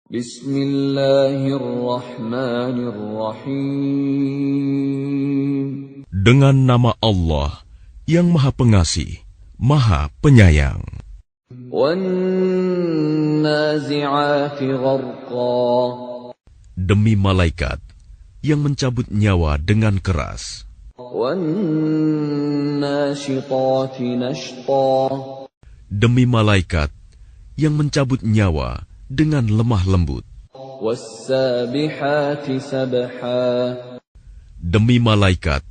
Bismillahirrahmanirrahim. Dengan nama Allah yang Maha Pengasih, Maha Penyayang. Wan-nazi'ati gharqa. Demi malaikat yang mencabut nyawa dengan keras. Wan-nashitati nashta. Demi malaikat yang mencabut nyawa dengan lemah lembut. Was-sabihati sabha. Demi malaikat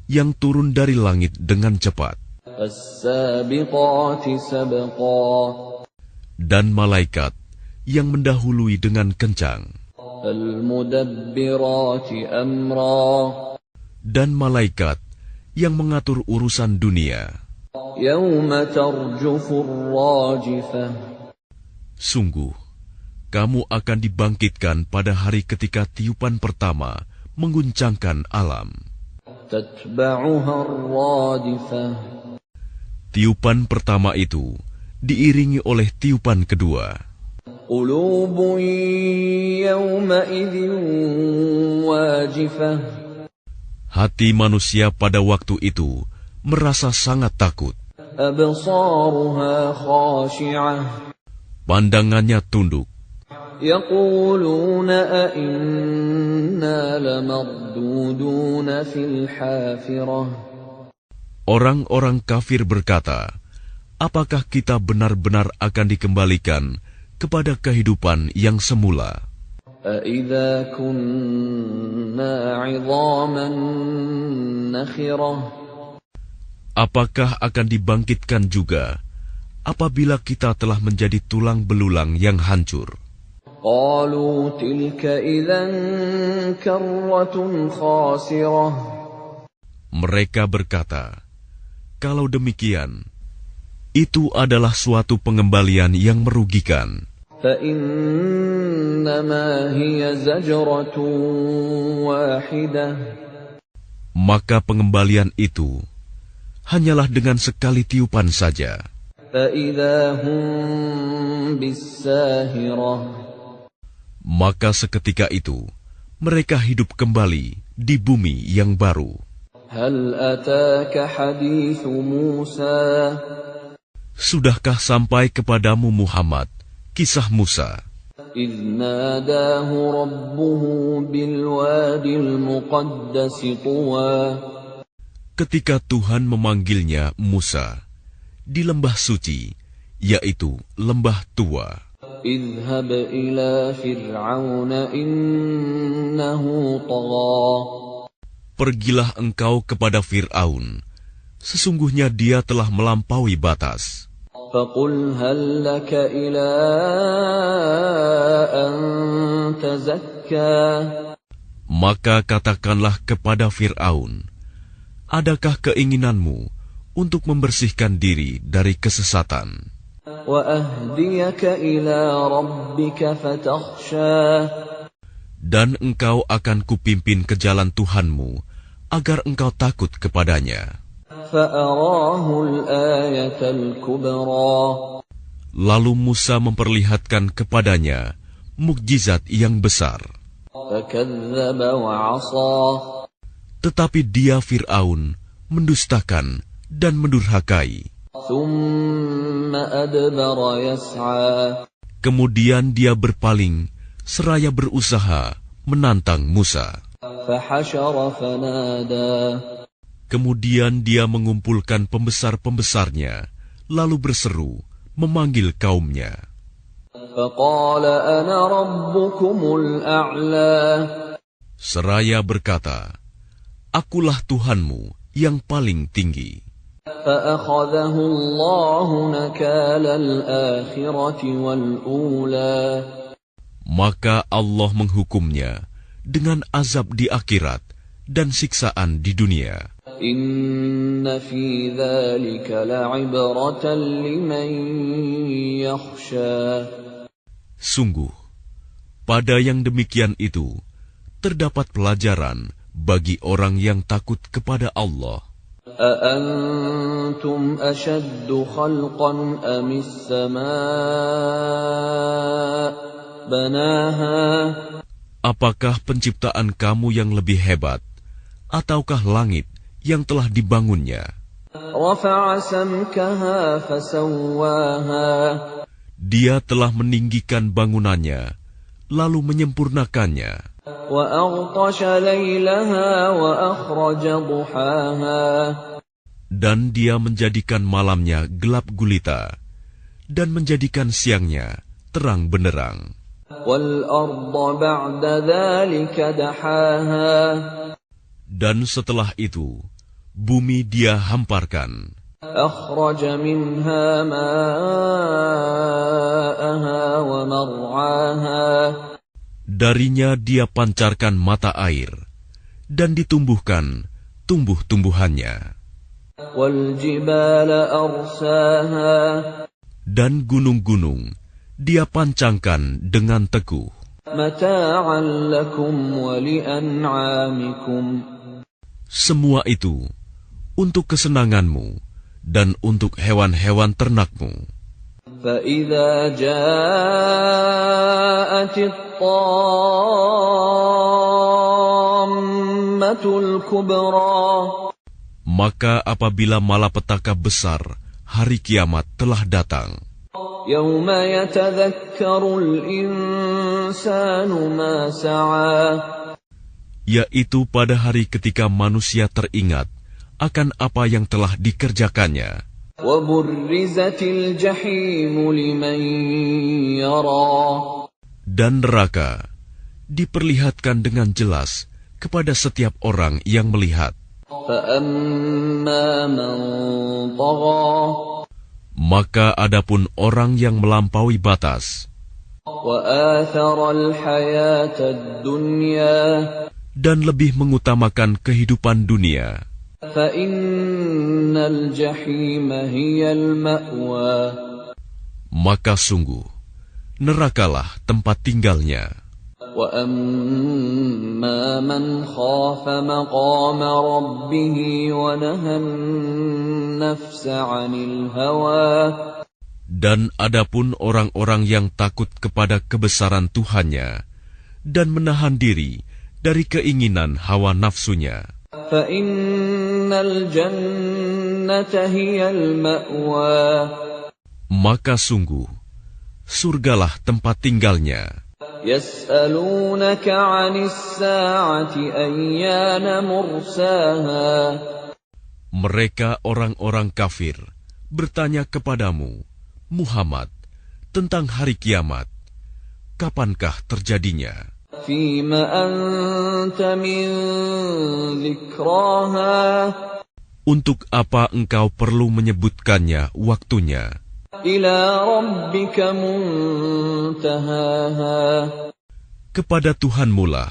yang turun dari langit dengan cepat. As-sabiqati sabqa. Dan malaikat yang mendahului dengan kencang. Al-mudabbirati amra. Dan malaikat yang mengatur urusan dunia. Yawma tarjufur rajifah. Sungguh, kamu akan dibangkitkan pada hari ketika tiupan pertama mengguncangkan alam. Tatba'uha ar-radifah. Tiupan pertama itu diiringi oleh tiupan kedua. Qulubun yawma idzin wajifah. Hati manusia pada waktu itu merasa sangat takut. Absaruha khashi'ah. Pandangannya tunduk. Yaquluna a inna lamarduduna fil hafirah. Orang-orang kafir berkata, apakah kita benar-benar akan dikembalikan kepada kehidupan yang semula? Aidza kunna 'idhaman nakhirah. Apakah akan dibangkitkan juga apabila kita telah menjadi tulang belulang yang hancur? Qalu tilka idzan karratun khasirah. Mereka berkata, kalau demikian, itu adalah suatu pengembalian yang merugikan. Fa innama hiya zajratun wahidah. Maka pengembalian itu hanyalah dengan sekali tiupan saja. Fa idza hum bis-sahirah. Maka seketika itu mereka hidup kembali di bumi yang baru. Hal ataka hadithu Musa. Sudahkah sampai kepadamu Muhammad kisah Musa? إذ ناداه ربه بالوادي المقدس طوى. Ketika Tuhan memanggilnya Musa di lembah suci, yaitu lembah tua. اذهب إلى فرعون إنه طغى. Pergilah engkau kepada Fir'aun, sesungguhnya dia telah melampaui batas. فقل هل لك إلى أن تزكى. Maka katakanlah kepada Fir'aun, adakah keinginanmu untuk membersihkan diri dari kesesatan? وأهديك إلى ربك فتخشى. Dan engkau akan kupimpin ke jalan Tuhanmu, agar engkau takut kepadanya. فأراه الآية الكبرى. Lalu Musa memperlihatkan kepadanya mukjizat yang besar. فكذب وعصى. Tetapi dia Fir'aun mendustakan dan mendurhakai. ثم أدبر يسعى. Kemudian dia berpaling seraya berusaha menantang Musa. فحشر فنادى. Kemudian dia mengumpulkan pembesar-pembesarnya, lalu berseru, memanggil kaumnya. فقال أنا ربكم الأعلى. Seraya berkata, akulah Tuhanmu yang paling tinggi. فأخذه الله نكال الآخرة والأولى. Maka Allah menghukumnya dengan azab di akhirat dan siksaan di dunia. إن في ذلك لعبرة لمن يخشى. Sungguh, pada yang demikian itu terdapat pelajaran bagi orang yang takut kepada Allah. أأنتم أشد خلقا أم السماء بناها Apakah penciptaan kamu yang lebih hebat, ataukah langit yang telah dibangunnya? رفع سمكها فسواها Dia telah meninggikan bangunannya, lalu menyempurnakannya. وأغطش ليلها وأخرج ضحاها Dan dia menjadikan malamnya gelap gulita, dan menjadikan siangnya terang benderang. والأرض بعد ذلك دحاها Dan setelah itu, bumi dia hamparkan. أخرج منها ماءها ومرعاها Darinya dia pancarkan mata air, dan ditumbuhkan tumbuh-tumbuhannya. والجبال أرساها Dan gunung-gunung dia pancangkan dengan teguh. متاعا لكم ولأنعامكم Semua itu untuk kesenanganmu dan untuk hewan-hewan ternakmu. فإذا جاءت الطامة الكبرى Maka apabila malapetaka besar hari kiamat telah datang, يوم يتذكر الإنسان ما سعى yaitu pada hari ketika manusia teringat akan apa yang telah dikerjakannya. وبرزت الجحيم لمن يرى Dan neraka diperlihatkan dengan jelas kepada setiap orang yang melihat. فأما من طغى Maka adapun orang yang melampaui batas وآثر الحياة الدنيا dan lebih mengutamakan kehidupan dunia, فإن الجحيم هي المأوى maka sungguh nerakalah tempat tinggalnya. وأما من خاف مقام ربه ونهى النفس عن الهوى Dan adapun orang-orang yang takut kepada kebesaran Tuhannya dan menahan diri dari keinginan hawa nafsunya, فإن الجنة هي المأوى maka sungguh surgalah tempat tinggalnya. يسألونك عن الساعة أيان مرساها Mereka orang-orang kafir bertanya kepadamu, Muhammad, tentang hari kiamat. Kapankah terjadinya? فيم أنت من ذكراها Untuk apa engkau perlu menyebutkannya waktunya? إلى ربك منتهاها Kepada Tuhanmulah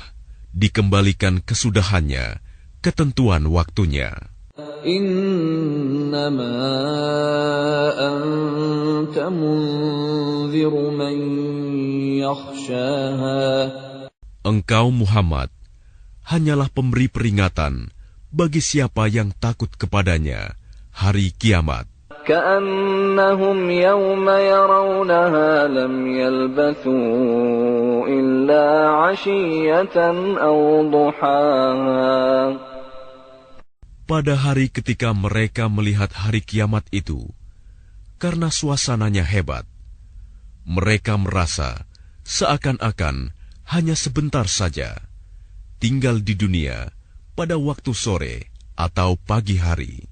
dikembalikan kesudahannya, ketentuan waktunya. إنما أنت منذر من يخشاها Engkau Muhammad hanyalah pemberi peringatan bagi siapa yang takut kepadanya hari kiamat. كأنهم يوم يرونها لم يلبثوا إلا عشية أو ضحاها Pada hari ketika mereka melihat hari kiamat itu, karena suasananya hebat, mereka merasa seakan-akan hanya sebentar saja tinggal di dunia pada waktu sore atau pagi hari.